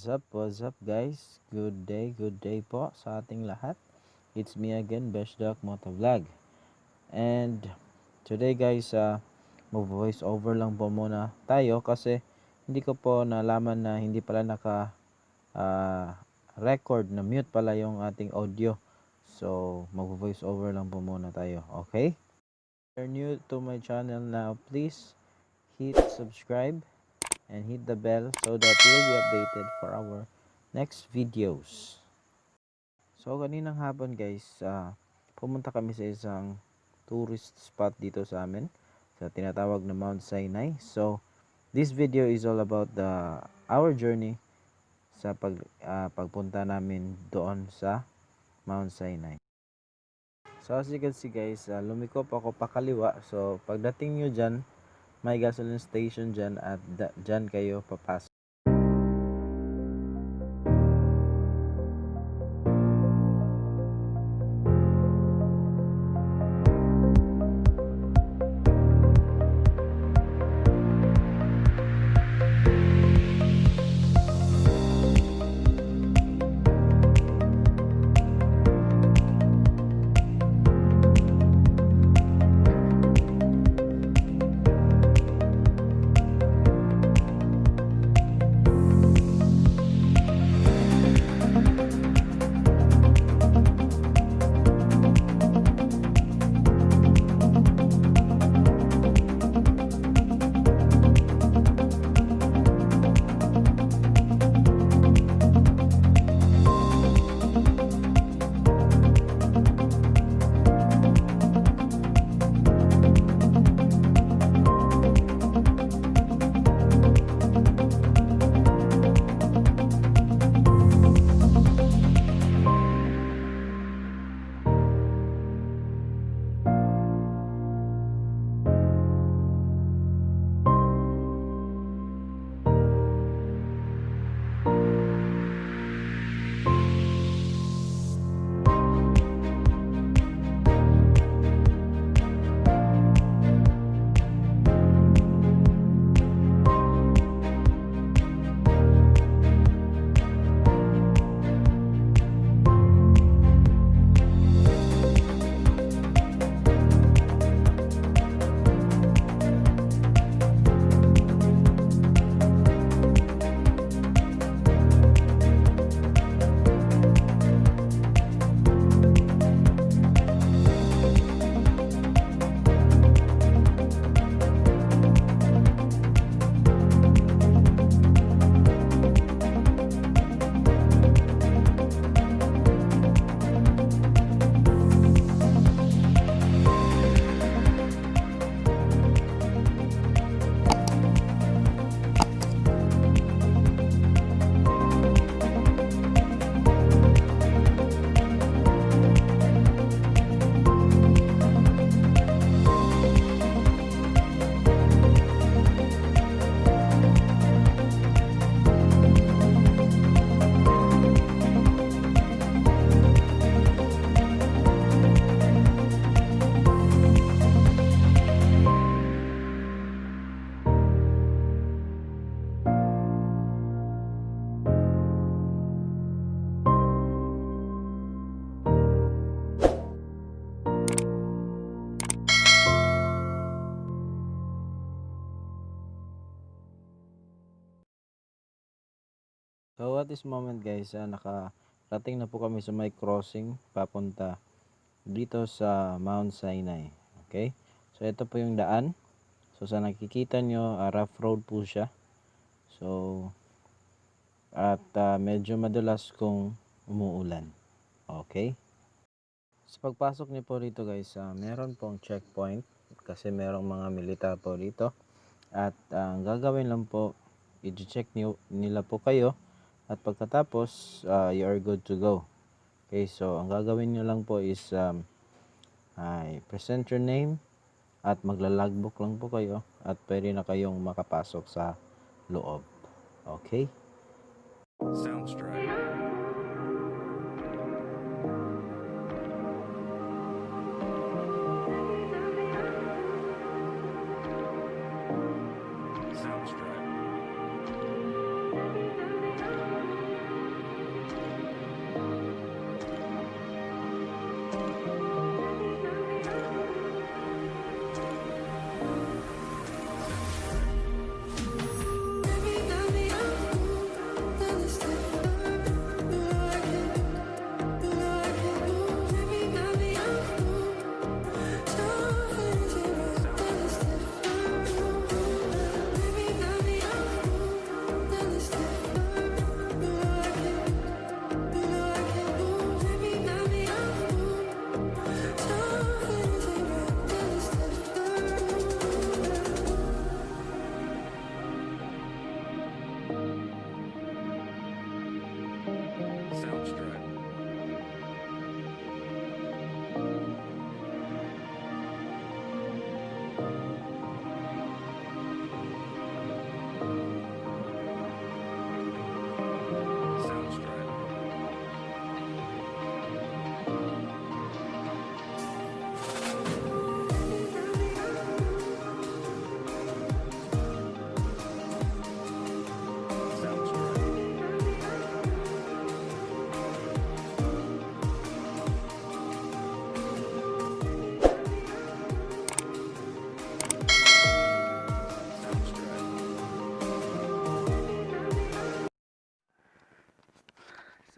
What's up guys? Good day po sa ating lahat. It's me again, BeshDak MotoVlog. And today guys, mag-voice over lang po muna tayo kasi hindi ko po nalaman na hindi pala record na mute pala yung ating audio. So, mag-voice over lang po muna tayo, okay? If you're new to my channel now, please hit subscribe and hit the bell so that you'll be updated for our next videos. So kaninang hapon guys, pumunta kami sa isang tourist spot dito sa amin sa tinatawag na Mount Sinai. So this video is all about our journey sa pagpunta namin doon sa Mount Sinai. So as you can see guys, lumiko pa ako pakaliwa. So pagdating nyo dyan, may gasoline station dyan at dyan kayo papasok. So at this moment guys, nakarating na po kami sa may crossing papunta dito sa Mount Sinai. Okay? So ito po yung daan. So sa nakikita nyo, rough road po siya. So at medyo madalas kung umuulan. Okay? Sa pagpasok niyo po rito guys, meron pong checkpoint kasi merong mga militar po rito. At ang gagawin lang po, i-check nila po kayo. At pagkatapos, you are good to go. Okay, so ang gagawin nyo lang po is present your name at maglalogbook lang po kayo at pwede na kayong makapasok sa loob. Okay? Soundstripe. Soundstripe.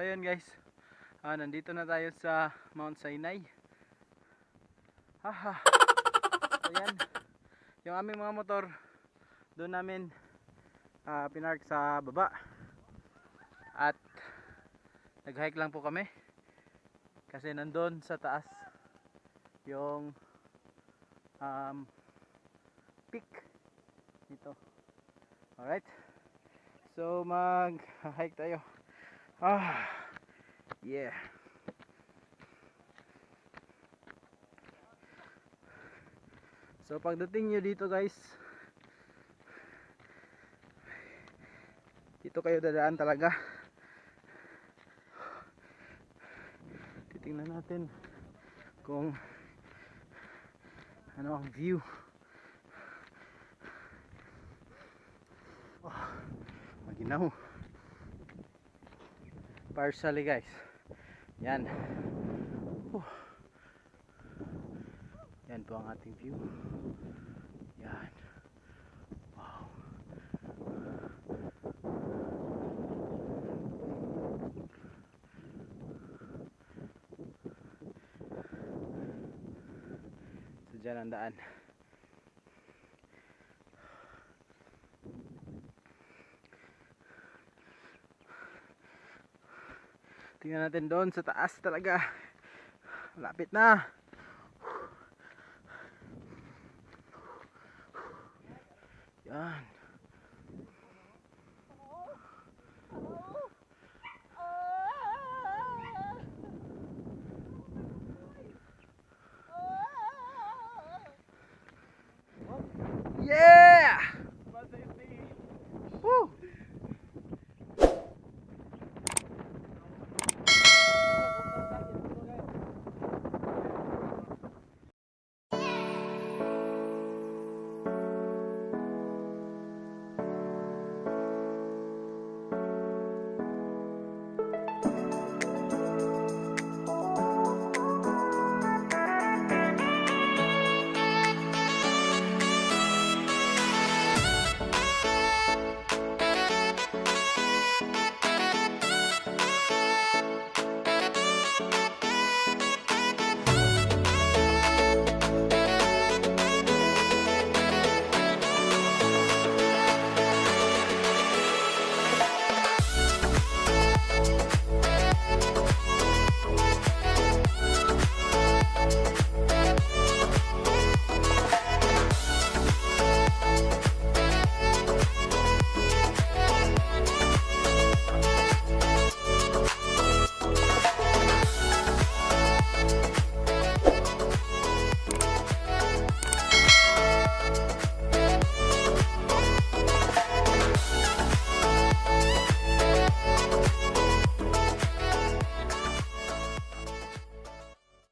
ayun guys, nandito na tayo sa Mount Sinai. Haha. Ayan, yung aming mga motor doon namin pinark sa baba. At nag-hike lang po kami kasi nandun sa taas yung peak dito. Alright, so mag-hike tayo. Yeah. So pagdating nyo dito guys, dito kayo dadaan talaga. Titingnan natin kung ano ang view. Maginaw. Partially guys. Yan. Yan po ang ating view. Yan. Wow. So dyan ang daan. Tingnan natin doon sa taas talaga. Malapit na. Yan.